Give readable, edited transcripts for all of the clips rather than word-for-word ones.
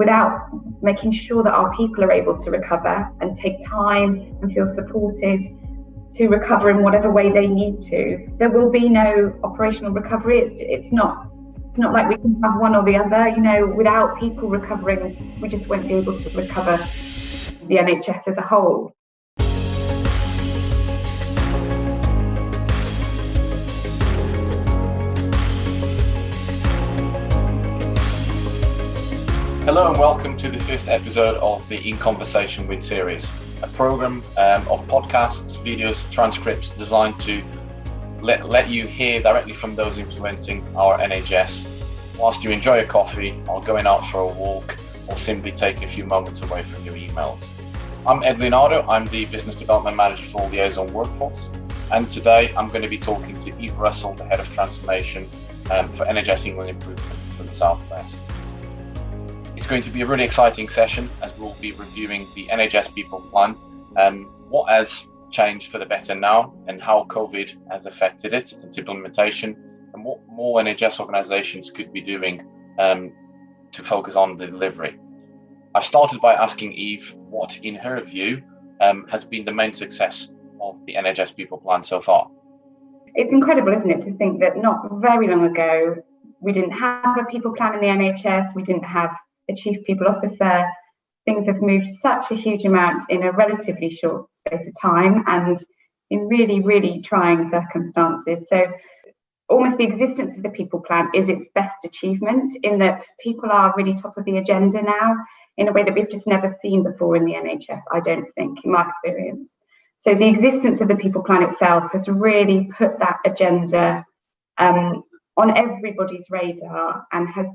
without making sure that our people are able to recover and take time and feel supported to recover in whatever way they need to, there will be no operational recovery. It's not like we can have one or the other. Without people recovering, we just won't be able to recover the NHS as a whole. Hello and welcome to the 5th episode of the In Conversation With series, a programme of podcasts, videos, transcripts designed to let you hear directly from those influencing our NHS whilst you enjoy a coffee or going out for a walk or simply take a few moments away from your emails. I'm Leonardo, I'm the Business Development Manager for Liaison Workforce, and today I'm going to be talking to Eve Russell, the Head of Transformation for NHS England Improvement for the South West. It's going to be a really exciting session as we'll be reviewing the NHS People Plan, what has changed for the better now and how COVID has affected it, its implementation, and what more NHS organisations could be doing to focus on the delivery. I started by asking Eve what, in her view, has been the main success of the NHS People Plan so far. It's incredible, isn't it, to think that not very long ago we didn't have a people plan in the NHS, we didn't have a chief people officer. Things have moved such a huge amount in a relatively short space of time and in really, really trying circumstances. So almost the existence of the people plan is its best achievement, in that people are really top of the agenda now in a way that we've just never seen before in the NHS, I don't think, in my experience. So the existence of the people plan itself has really put that agenda on everybody's radar and has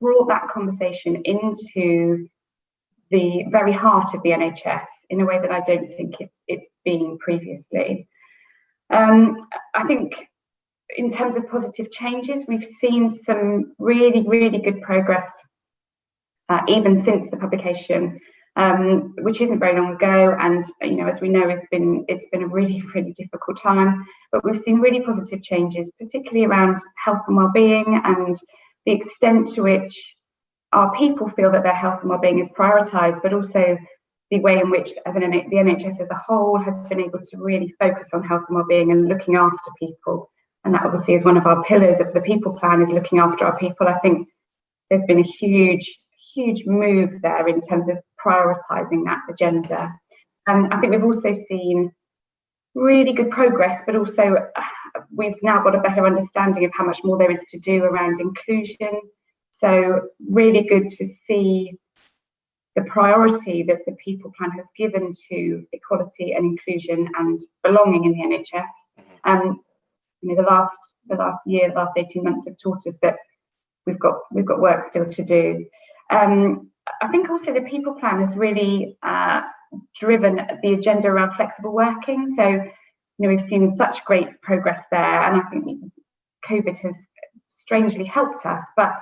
brought that conversation into the very heart of the NHS in a way that I don't think it's been previously. I think in terms of positive changes, we've seen some really, really good progress even since the publication, which isn't very long ago. And as we know, it's been a really, really difficult time. But we've seen really positive changes, particularly around health and wellbeing and the extent to which our people feel that their health and wellbeing is prioritised, but also the way in which the NHS as a whole has been able to really focus on health and wellbeing and looking after people. And that obviously is one of our pillars of the people plan, is looking after our people. I think there's been a huge move there in terms of prioritising that agenda. I think we've also seen really good progress, but also we've now got a better understanding of how much more there is to do around inclusion. So really good to see the priority that the people plan has given to equality and inclusion and belonging in the NHS. The last 18 months have taught us that we've got work still to do. I think also the people plan has really driven the agenda around flexible working. So, we've seen such great progress there, and I think COVID has strangely helped us. But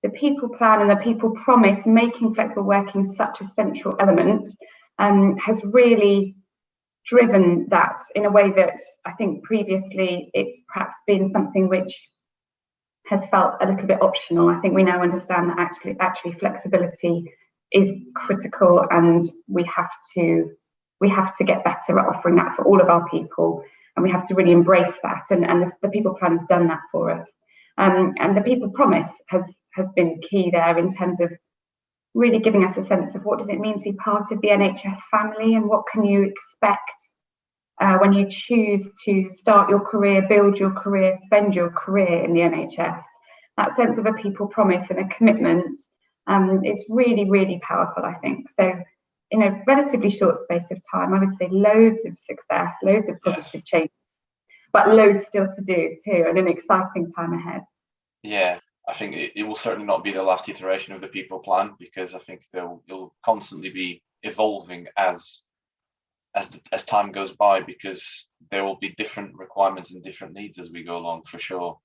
the people plan and the people promise, making flexible working such a central element, has really driven that in a way that I think previously it's perhaps been something which has felt a little bit optional. I think we now understand that actually flexibility is critical, and we have to get better at offering that for all of our people, and we have to really embrace that. And the people plan has done that for us. And the people promise has been key there in terms of really giving us a sense of what does it mean to be part of the NHS family, and what can you expect when you choose to start your career, build your career, spend your career in the NHS. That sense of a people promise and a commitment is really, really powerful, I think. So in a relatively short space of time, I would say loads of success, loads of positive change, but loads still to do too, and an exciting time ahead. Yeah, I think it will certainly not be the last iteration of the people plan, because I think you'll constantly be evolving as time goes by, because there will be different requirements and different needs as we go along, for sure.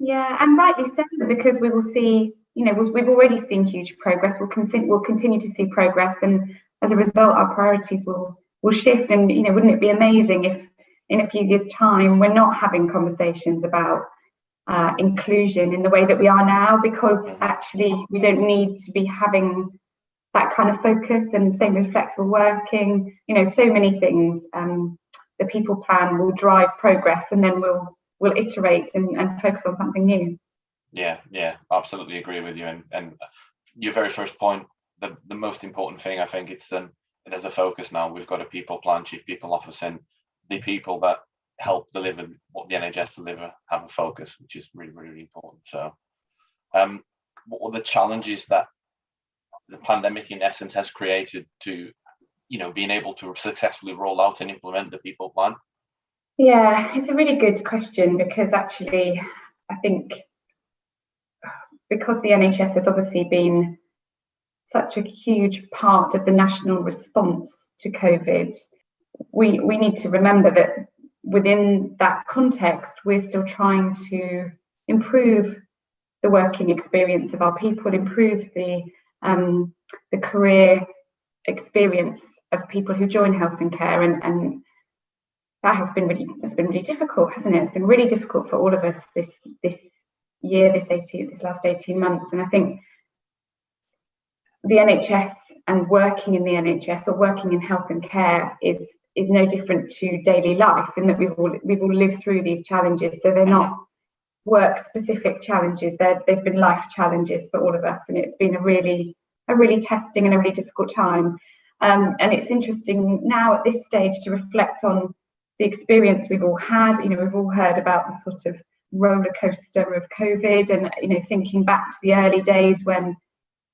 Yeah, and rightly so, because we will see, we've already seen huge progress. We'll continue to see progress, and as a result, our priorities will shift. And wouldn't it be amazing if in a few years' time we're not having conversations about inclusion in the way that we are now, because actually we don't need to be having that kind of focus. And same with flexible working, so many things. The people plan will drive progress, and then we'll iterate and focus on something new. Yeah, absolutely agree with you. And your very first point, the most important thing, I think it's there's a focus now. We've got a people plan, chief people officer, and the people that help deliver what the NHS deliver have a focus, which is really, really important. So what were the challenges that the pandemic in essence has created to being able to successfully roll out and implement the people plan? Yeah, it's a really good question, because actually I think because the NHS has obviously been such a huge part of the national response to COVID, we need to remember that within that context, we're still trying to improve the working experience of our people, improve the career experience of people who join health and care, and that has been really difficult, hasn't it? It's been really difficult for all of us this year, this last 18 months. And I think the NHS and working in the NHS or working in health and care is no different to daily life, in that we've all lived through these challenges. So they're not work specific challenges, they've been life challenges for all of us, and it's been a really testing and a really difficult time. And it's interesting now at this stage to reflect on the experience we've all had. We've all heard about the sort of roller coaster of COVID, and thinking back to the early days when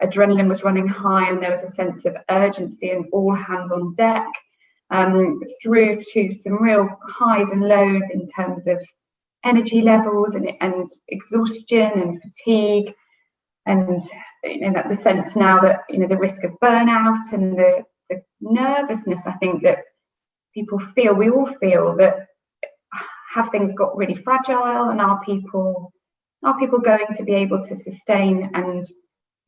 adrenaline was running high and there was a sense of urgency and all hands on deck, through to some real highs and lows in terms of energy levels and exhaustion and fatigue, and that the sense now that the risk of burnout and the nervousness, I think, that we all feel, that have things got really fragile, and are people going to be able to sustain and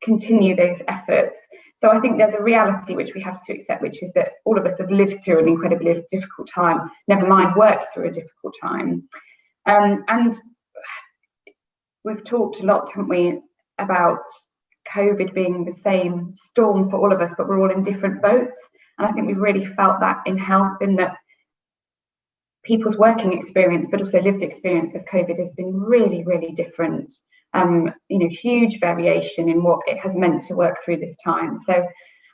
continue those efforts? So I think there's a reality which we have to accept, which is that all of us have lived through an incredibly difficult time, never mind worked through a difficult time. And we've talked a lot, haven't we, about COVID being the same storm for all of us, but we're all in different boats. And I think we've really felt that in health, in that people's working experience, but also lived experience of COVID has been really, really different. Huge variation in what it has meant to work through this time. So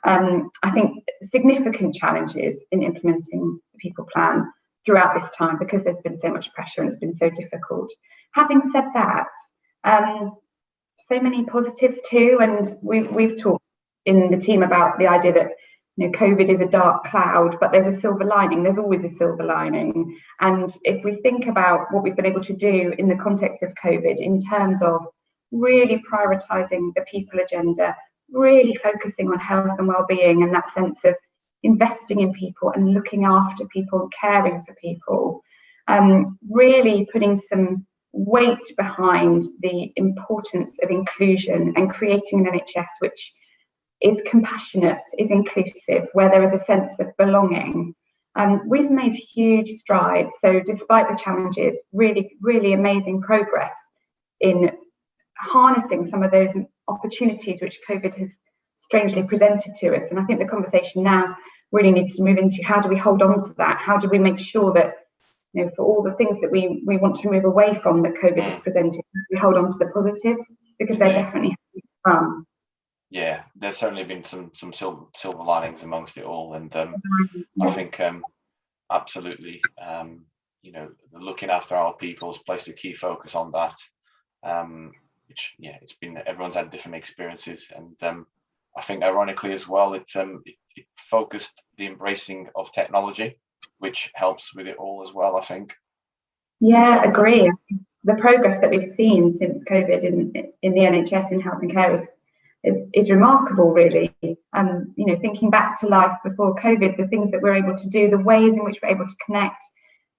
I think significant challenges in implementing the people plan throughout this time, because there's been so much pressure and it's been so difficult. Having said that, so many positives too, and we've talked in the team about the idea that COVID is a dark cloud, but there's a silver lining. There's always a silver lining. And if we think about what we've been able to do in the context of COVID, in terms of really prioritising the people agenda, really focusing on health and well-being, and that sense of investing in people and looking after people, caring for people, really putting some weight behind the importance of inclusion and creating an NHS which is compassionate, is inclusive, where there is a sense of belonging. We've made huge strides. So despite the challenges, really, really amazing progress in harnessing some of those opportunities which COVID has strangely presented to us. And I think the conversation now really needs to move into, how do we hold on to that? How do we make sure that, for all the things that we want to move away from that COVID has presented, we hold on to the positives, because they're definitely fun. Yeah, there's certainly been some silver linings amongst it all, and I think absolutely, looking after our people has placed a key focus on that. Which it's been, everyone's had different experiences, and I think ironically as well, it focused the embracing of technology, which helps with it all as well, I think. Yeah, agree. The progress that we've seen since COVID in the NHS in health and care is remarkable, really. Thinking back to life before COVID, the things that we're able to do, the ways in which we're able to connect,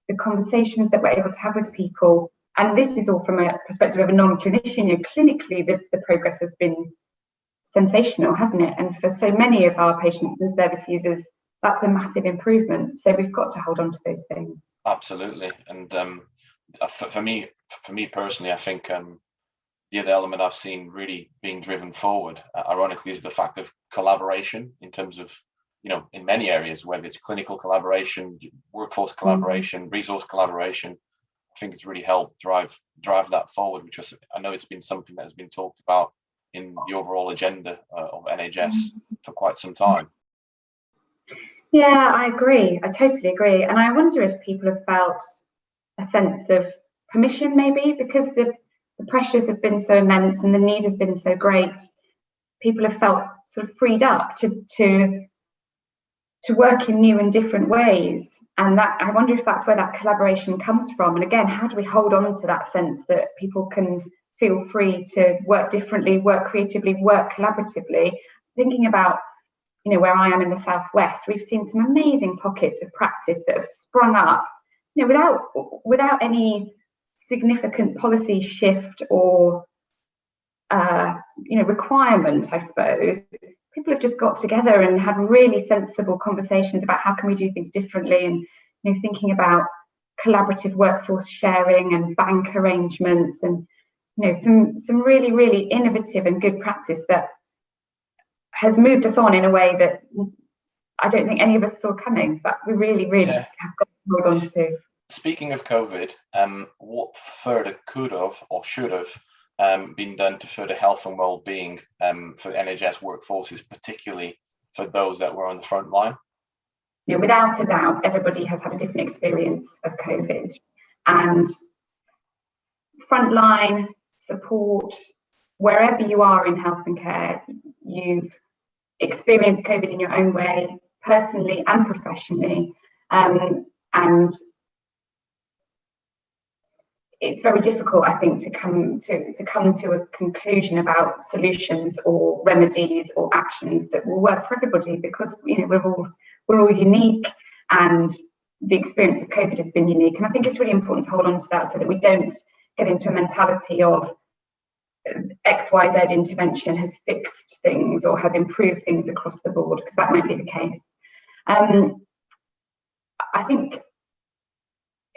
the conversations that we're able to have with people. And this is all from a perspective of a non-clinician. Clinically, the progress has been sensational, hasn't it? And for so many of our patients and service users, that's a massive improvement. So we've got to hold on to those things. Absolutely. And for me, for me personally, I think the other element I've seen really being driven forward, ironically, is the fact of collaboration in terms of, in many areas, whether it's clinical collaboration, workforce collaboration, resource collaboration. I think it's really helped drive that forward, which I know it's been something that has been talked about in the overall agenda of NHS for quite some time. Yeah, I agree. I totally agree. And I wonder if people have felt a sense of permission, maybe, because the pressures have been so immense and the need has been so great. People have felt sort of freed up to work in new and different ways. And that, I wonder if that's where that collaboration comes from. And again, how do we hold on to that sense that people can feel free to work differently, work creatively, work collaboratively? Thinking about, where I am in the Southwest, we've seen some amazing pockets of practice that have sprung up, without any significant policy shift or requirement, I suppose. People have just got together and had really sensible conversations about how can we do things differently, and thinking about collaborative workforce sharing and bank arrangements, and some really, really innovative and good practice that has moved us on in a way that I don't think any of us saw coming, but we really, really have got to hold on to. Speaking of COVID, what further could have or should have been done to further health and well-being for NHS workforces, particularly for those that were on the front line? Without a doubt, everybody has had a different experience of COVID, and frontline support, wherever you are in health and care, you've experienced COVID in your own way, personally and professionally, and it's very difficult, I think, to come to a conclusion about solutions or remedies or actions that will work for everybody, because we're all unique, and the experience of COVID has been unique. And I think it's really important to hold on to that so that we don't get into a mentality of XYZ intervention has fixed things or has improved things across the board, because that might be the case. I think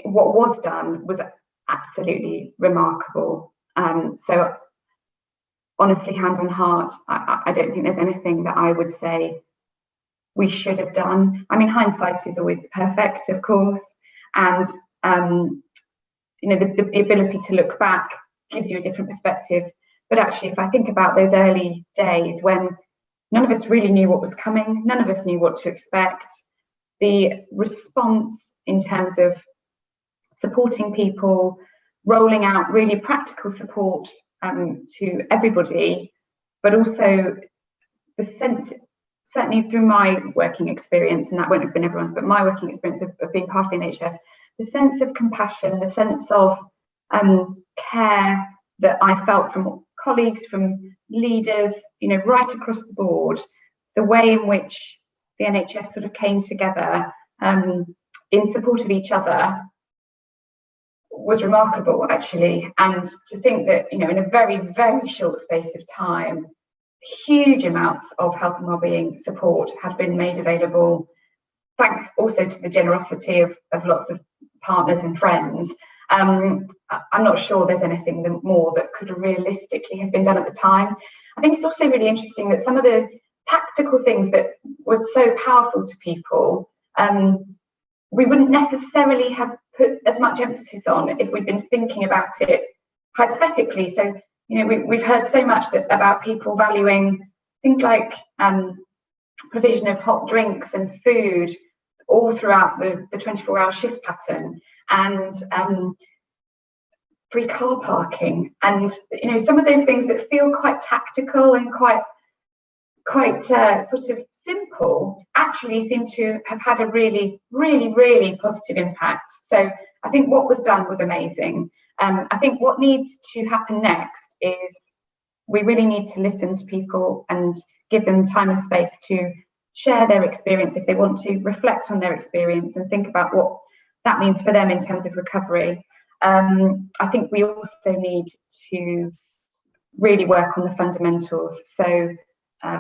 what was done was absolutely remarkable. So honestly, hand on heart, I don't think there's anything that I would say we should have done. I mean, hindsight is always perfect, of course, and the ability to look back gives you a different perspective. But actually, if I think about those early days when none of us really knew what was coming, none of us knew what to expect, the response in terms of supporting people, rolling out really practical support to everybody, but also the sense, certainly through my working experience, and that won't have been everyone's, but my working experience of being part of the NHS, the sense of compassion, the sense of care that I felt from colleagues, from leaders, right across the board, the way in which the NHS sort of came together in support of each other was remarkable, actually. And to think that, in a very, very short space of time, huge amounts of health and wellbeing support had been made available, thanks also to the generosity of lots of partners and friends. I'm not sure there's anything more that could realistically have been done at the time. I think it's also really interesting that some of the tactical things that were so powerful to people, we wouldn't necessarily have put as much emphasis on if we'd been thinking about it hypothetically. So, we've heard so much about people valuing things like provision of hot drinks and food all throughout the 24-hour shift pattern, and free car parking, and some of those things that feel quite tactical and quite sort of simple actually seem to have had a really, really, really positive impact. So I think what was done was amazing. I think what needs to happen next is we really need to listen to people and give them time and space to share their experience if they want to, reflect on their experience and think about what that means for them in terms of recovery. I think we also need to really work on the fundamentals. So I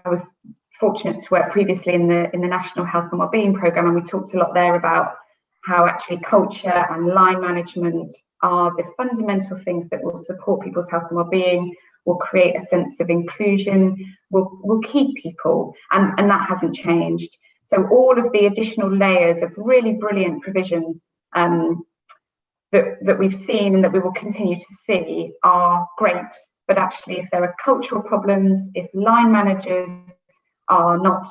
was fortunate to work previously in the National Health and Wellbeing Programme, and we talked a lot there about how actually culture and line management are the fundamental things that will support people's health and well-being, will create a sense of inclusion, will keep people, and that hasn't changed. So all of the additional layers of really brilliant provision that we've seen and that we will continue to see are great. But actually, if there are cultural problems, if line managers are not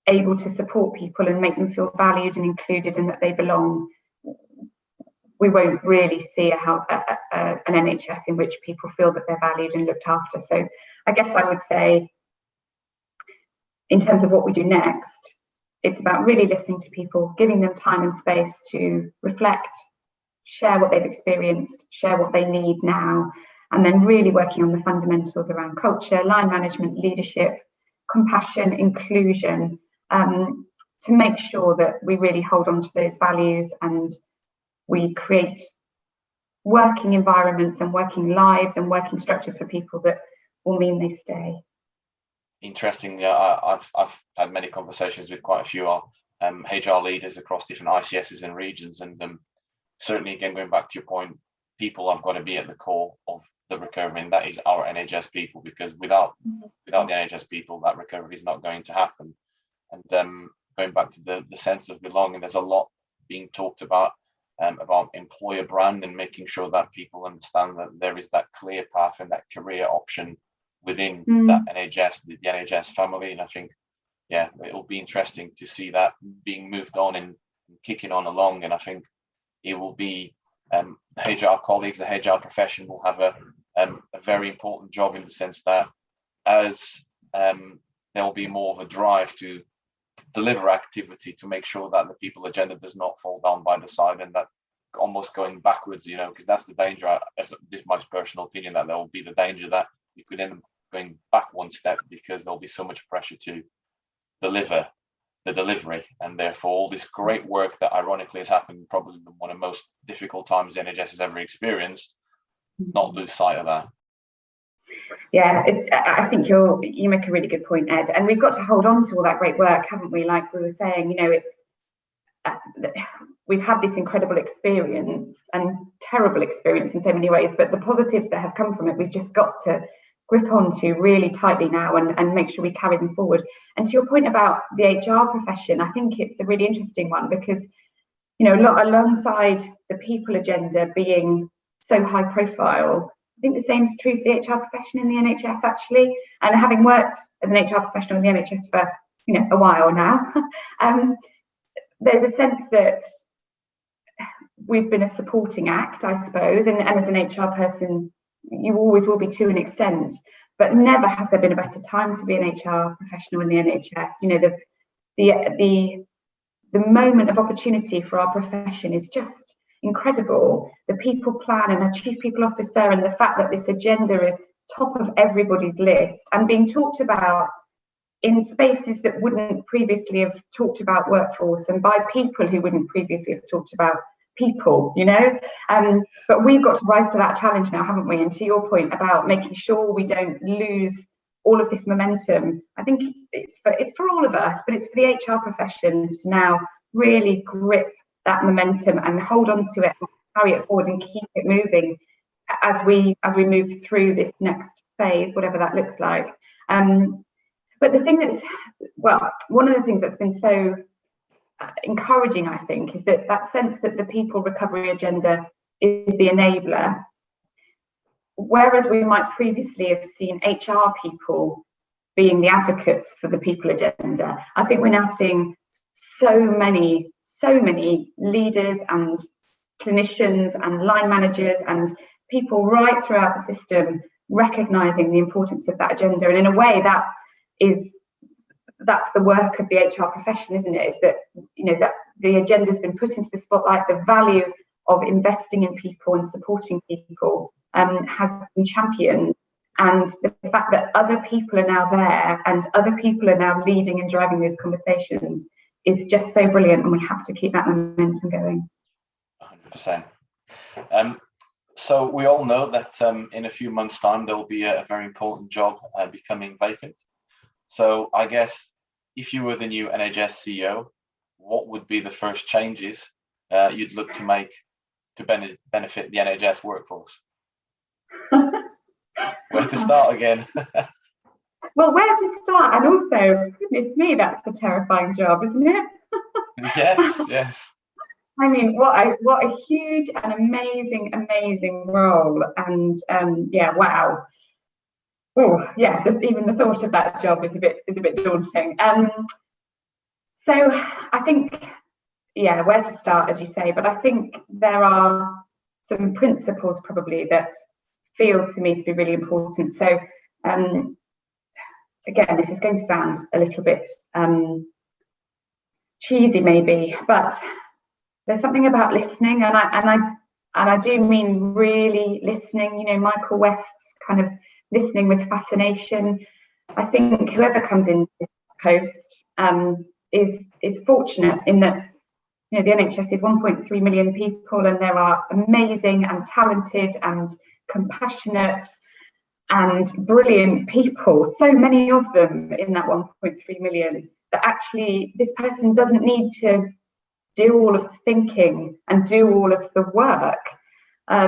able to support people and make them feel valued and included and that they belong, we won't really see an NHS in which people feel that they're valued and looked after. So I guess I would say, in terms of what we do next, it's about really listening to people, giving them time and space to reflect, share what they've experienced, share what they need now, and then really working on the fundamentals around culture, line management, leadership, compassion, inclusion, to make sure that we really hold on to those values and we create working environments and working lives and working structures for people that will mean they stay. Interesting. Yeah, I've had many conversations with quite a few HR leaders across different ICSs and regions, and certainly, again, going back to your point, people have got to be at the core of the recovery, and that is our NHS people, because without the NHS people, that recovery is not going to happen. And going back to the sense of belonging, there's a lot being talked about employer brand and making sure that people understand that there is that clear path and that career option within that NHS, the NHS family. And I think, yeah, it'll be interesting to see that being moved on and kicking on along. And I think it will be the HR colleagues, the HR profession will have a very important job, in the sense that as there will be more of a drive to deliver activity to make sure that the people agenda does not fall down by the side, and that almost going backwards, because that's the danger. This is my personal opinion, that there will be the danger that you could end up going back one step, because there'll be so much pressure to deliver the delivery, and therefore all this great work that ironically has happened probably one of the most difficult times the NHS has ever experienced, not lose sight of that. Yeah, I think you make a really good point, Ed, and we've got to hold on to all that great work, haven't we? Like we were saying, we've had this incredible experience and terrible experience in so many ways, but the positives that have come from it, we've just got to grip onto really tightly now and make sure we carry them forward. And to your point about the HR profession, I think it's a really interesting one, because alongside the people agenda being so high profile, I think the same is true for the HR profession in the NHS, actually. And having worked as an HR professional in the NHS for a while now, there's a sense that we've been a supporting act, I suppose, and as an HR person, you always will be to an extent, but never has there been a better time to be an HR professional in the NHS. The moment of opportunity for our profession is just incredible. The people plan and our chief people officer, and the fact that this agenda is top of everybody's list and being talked about in spaces that wouldn't previously have talked about workforce, and by people who wouldn't previously have talked about people, but we've got to rise to that challenge now, haven't we? And to your point about making sure we don't lose all of this momentum, I think it's for all of us, but it's for the HR profession to now really grip that momentum and hold on to it, carry it forward and keep it moving as we move through this next phase, whatever that looks like. But the thing one of the things that's been so encouraging, I think, is that sense that the people recovery agenda is the enabler, whereas we might previously have seen HR people being the advocates for the people agenda. I think we're now seeing so many leaders and clinicians and line managers and people right throughout the system recognizing the importance of that agenda, and in a way that's the work of the HR profession, isn't it? Is that that the agenda has been put into the spotlight, the value of investing in people and supporting people has been championed, and the fact that other people are now there and other people are now leading and driving those conversations is just so brilliant, and we have to keep that momentum going. 100%. So we all know that in a few months' time there will be a very important job becoming vacant. So I guess if you were the new NHS CEO, what would be the first changes you'd look to make to benefit the NHS workforce? Where to start again? Well, where to start? And also, goodness me, that's a terrifying job, isn't it? Yes. I mean, what a huge and amazing role. And wow. Oh, yeah. Even the thought of that job is a bit daunting. So I think, where to start, as you say. But I think there are some principles probably that feel to me to be really important. So again, this is going to sound a little bit cheesy maybe, but there's something about listening, and I do mean really listening. You know, Michael West's kind of listening with fascination. I think whoever comes in this post is fortunate in that, you know, the NHS is 1.3 million people, and there are amazing and talented and compassionate and brilliant people, so many of them in that 1.3 million, that actually this person doesn't need to do all of the thinking and do all of the work.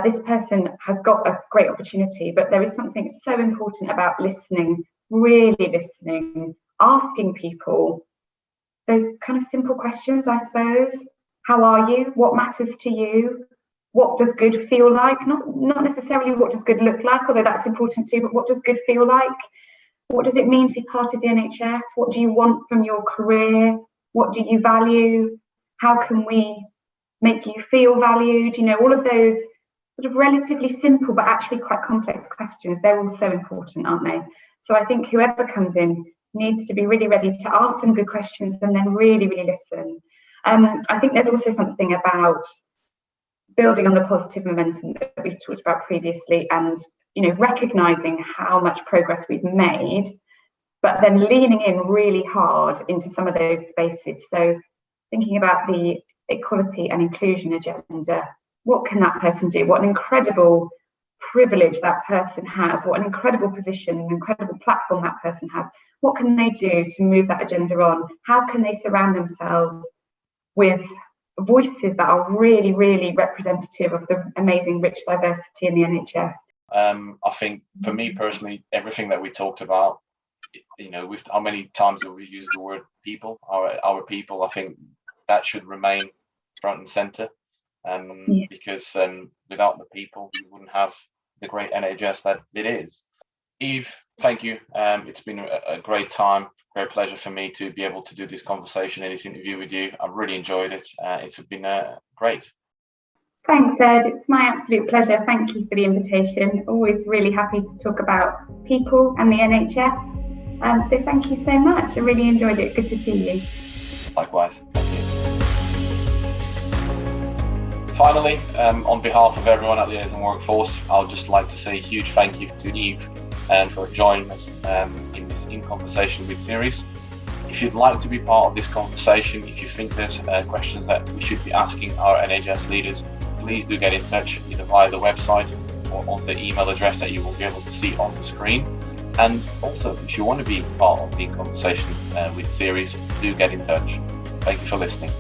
This person has got a great opportunity, but there is something so important about listening, really listening, asking people those kind of simple questions, I suppose. How are you? What matters to you? What does good feel like? Not necessarily what does good look like, although that's important too, but what does good feel like? What does it mean to be part of the NHS? What do you want from your career? What do you value? How can we make you feel valued? You know, all of those sort of relatively simple but actually quite complex questions, they're all so important, aren't they? So I think whoever comes in needs to be really ready to ask some good questions and then really listen. I think there's also something about building on the positive momentum that we've talked about previously, and, you know, recognizing how much progress we've made, but then leaning in really hard into some of those spaces. So thinking about the equality and inclusion agenda, what can that person do? What an incredible privilege that person has, what an incredible position, an incredible platform that person has. What can they do to move that agenda on? How can they surround themselves with voices that are really representative of the amazing rich diversity in the NHS? I think for me personally, everything that we talked about, you know, with how many times have we used the word people, our people, I think that should remain front and center. Because without the people, we wouldn't have the great NHS that it is. Eve, thank you. It's been a great time, great pleasure for me to be able to do this conversation and this interview with you. I've really enjoyed it. It's been great. Thanks, Ed. It's my absolute pleasure. Thank you for the invitation. Always really happy to talk about people and the NHS. So thank you so much. I really enjoyed it. Good to see you. Likewise. Thank you. Finally, on behalf of everyone at Liaison Workforce, I'd just like to say a huge thank you to Eve for joining us in this In Conversation With series. If you'd like to be part of this conversation, if you think there's questions that we should be asking our NHS leaders, please do get in touch either via the website or on the email address that you will be able to see on the screen. And also, if you want to be part of the In Conversation With series, do get in touch. Thank you for listening.